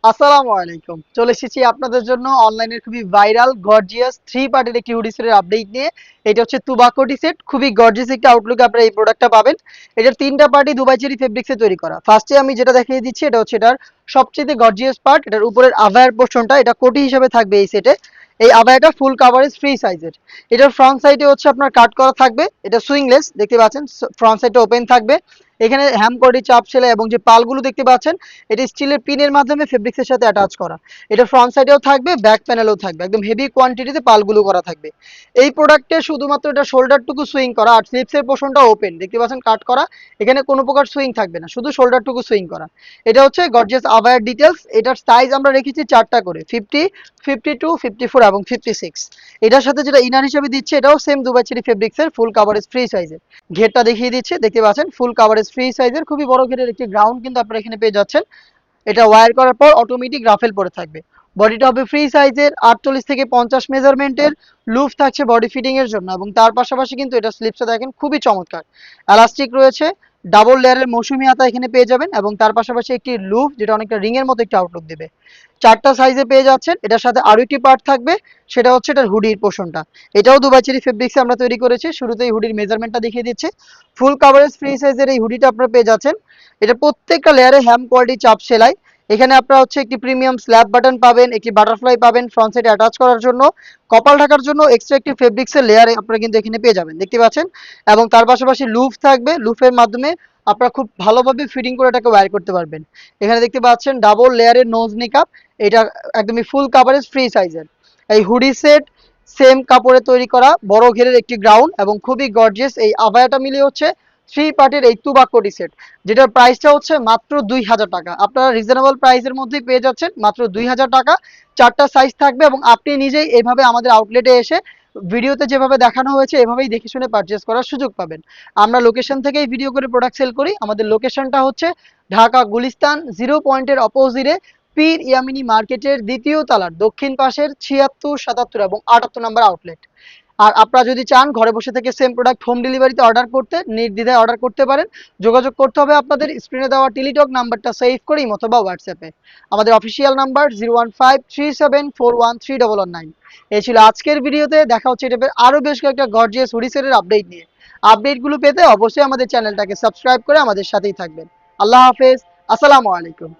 আসসালামু আলাইকুম। চলে এসেছি আপনাদের জন্য অনলাইনের খুবই ভাইরাল গর্জিয়াস 3 পার্টের একটি হুডি সেটের আপডেট নিয়ে। এটা হচ্ছে তুবাকো টি সেট। খুবই গর্জিয়াস একটা আউটলুকে আপনারা এই প্রোডাক্টটা পাবেন। এটার 3টা পার্টই দুবাই চেরি ফেব্রিক্সে তৈরি করা। ফার্স্টে আমি যেটা দেখিয়ে দিচ্ছি এটা হচ্ছে এটার সবচেয়ে গর্জিয়াস পার্ট। এটার উপরের আভায়ার পোরশনটা এটা কোটি হিসেবে থাকবে এই সেটে। এই আভায়াটা ফুল কাভারেজ ফ্রি সাইজের। এটার ফ্রন্ট সাইডে হচ্ছে আপনার কাট করা থাকবে। এটা সুইংলেস দেখতে পাচ্ছেন। ফ্রন্ট সাইডটা ওপেন থাকবে। এখানে হ্যামকড়ি চাপ সেলাই এবং যে পালগুলো দেখতে পাচ্ছেন এটা স্টিলের পিনের মাধ্যমে ফেব্রিক্সের সাথে অ্যাটাচ করা। এটা ফ্রন্ট সাইডেও থাকবে, ব্যাক প্যানেলেও থাকবে। একদম হেভি কোয়ান্টিটিতে পালগুলো করা থাকবে। এই প্রোডাক্টে শুধুমাত্র এটা শোল্ডারটুকু সুইং করা আর স্লিপসের পোর্শনটা ওপেন দেখতে পাচ্ছেন কাট করা। এখানে কোনো প্রকার সুইং থাকবে না, শুধু শোল্ডারটুকু সুইং করা। এটা হচ্ছে গর্জিয়াস আভায়ার ডিটেলস। এটার সাইজ আমরা রেখেছি 4টা করে, 50, 52, 54 এবং 56। এটার সাথে যেটা ইনার হিসেবে দিচ্ছে এটাও সেম দুবাই চেরি ফেব্রিক্সের ফুল কাভারেজ ফ্রি সাইজের। ঘেরটা দেখিয়ে দিচ্ছে দেখতে পাচ্ছেন ফুল কাভারেজ ফ্রি সাইজের খুবই বড় ঘেরের একটি গ্রাউন্ড কিন্তু আপনারা এখানে পেয়ে যাচ্ছেন। এটা ওয়্যার করার পর অটোমেটিক রাফেল পরে থাকবে। বডিটা হবে ফ্রি সাইজের 48 থেকে 50 মেজারমেন্টের। লুফ থাকছে বডি ফিটিং এর জন্য এবং তার পাশাপাশি কিন্তু এটা স্লিপসটা দেখেন খুবই চমৎকার। এলাস্টিক রয়েছে, ডাবল লেয়ারের মৌসুমী হাতা এখানে পেয়ে যাবেন এবং তার পাশাপাশি একটি লুফ যেটা অনেকটা রিং এর মতো একটা আউটলুক দেবে। 4টা সাইজে পেয়ে যাচ্ছেন। এটার সাথে আরো একটি পার্ট থাকবে, সেটা হচ্ছে এটার হুডির পোর্শনটা। এটাও দুবাই চেরি ফেব্রিক্সে আমরা তৈরি করেছি। শুরুতেই হুডির মেজারমেন্টটা দেখিয়ে দিচ্ছি। ফুল কাভারেজ ফ্রি সাইজের এই হুডিটা আপনারা পেয়ে যাচ্ছেন। এটা প্রত্যেকটা লেয়ারে হ্যাম কোয়ালিটি চাপ সেলাই। এখানে আপনারা হচ্ছে একটি প্রিমিয়াম স্ল্যাব বাটন পাবেন, একটি বাটারফ্লাই পাবেন ফ্রন্ট সাইডে অ্যাটাচ করার জন্য। কপাল ঢাকার জন্য এক্সট্রা একটি ফেব্রিক্সের লেয়ারে আপনারা কিন্তু এখানে পেয়ে যাবেন দেখতে পাচ্ছেন। এবং তার পাশাপাশি লুফ থাকবে, লুফের মাধ্যমে আপনারা খুব ভালোভাবে ফিটিং করে এটাকে ওয়্যার করতে পারবেন। এখানে দেখতে পাচ্ছেন ডাবল লেয়ারের নোজ নিকাপ। এটা একদমই ফুল কাভারেজ ফ্রি সাইজের। এই হুডি সেট সেম কাপড়ে তৈরি করা বড় ঘেরের একটি গ্রাউন্ড এবং খুবই গর্জিয়াস এই আবায়াটা মিলিয়ে হচ্ছে 3 পার্টের এই তুবাকো টি সেট, যেটার প্রাইসটা হচ্ছে মাত্র 2000 টাকা। আপনারা রিজনেবল প্রাইসের মধ্যেই পেয়ে যাচ্ছেন মাত্র 2000 টাকা। 4টা সাইজ থাকবে এবং আপনি নিজেই এইভাবে আমাদের আউটলেটে এসে ভিডিওতে যেভাবে দেখানো হয়েছে এভাবেই দেখে শুনে পারচেস করার সুযোগ পাবেন। আমরা লোকেশন থেকেই ভিডিও করে প্রোডাক্ট সেল করি। আমাদের লোকেশনটা হচ্ছে ঢাকা গুলিস্তান 0 পয়েন্টের অপোজিটে পীর ইয়ামিনী মার্কেটের 2য় তলার দক্ষিণ পাশের 76, 77 এবং 78 নম্বর আউটলেট। আর আপনারা যদি চান ঘরে বসে থেকে সেম প্রোডাক্ট হোম ডেলিভারিতে অর্ডার করতে, নির্দ্বিধায় অর্ডার করতে পারেন। যোগাযোগ করতে হবে আপনাদের স্ক্রিনে দেওয়া টেলিটক নাম্বারটা সেভ করেই অথবা হোয়াটসঅ্যাপে। আমাদের অফিসিয়াল নাম্বার 01537413199। এই ছিল আজকের ভিডিওতে। দেখা হচ্ছে এটা আরো বেশ কয়েকটা গর্জিয়াস হুডিসেটের আপডেট নিয়ে। আপডেটগুলো পেতে অবশ্যই আমাদের চ্যানেলটাকে সাবস্ক্রাইব করে আমাদের সাথেই থাকবেন। আল্লাহ হাফেজ। আসসালামু আলাইকুম।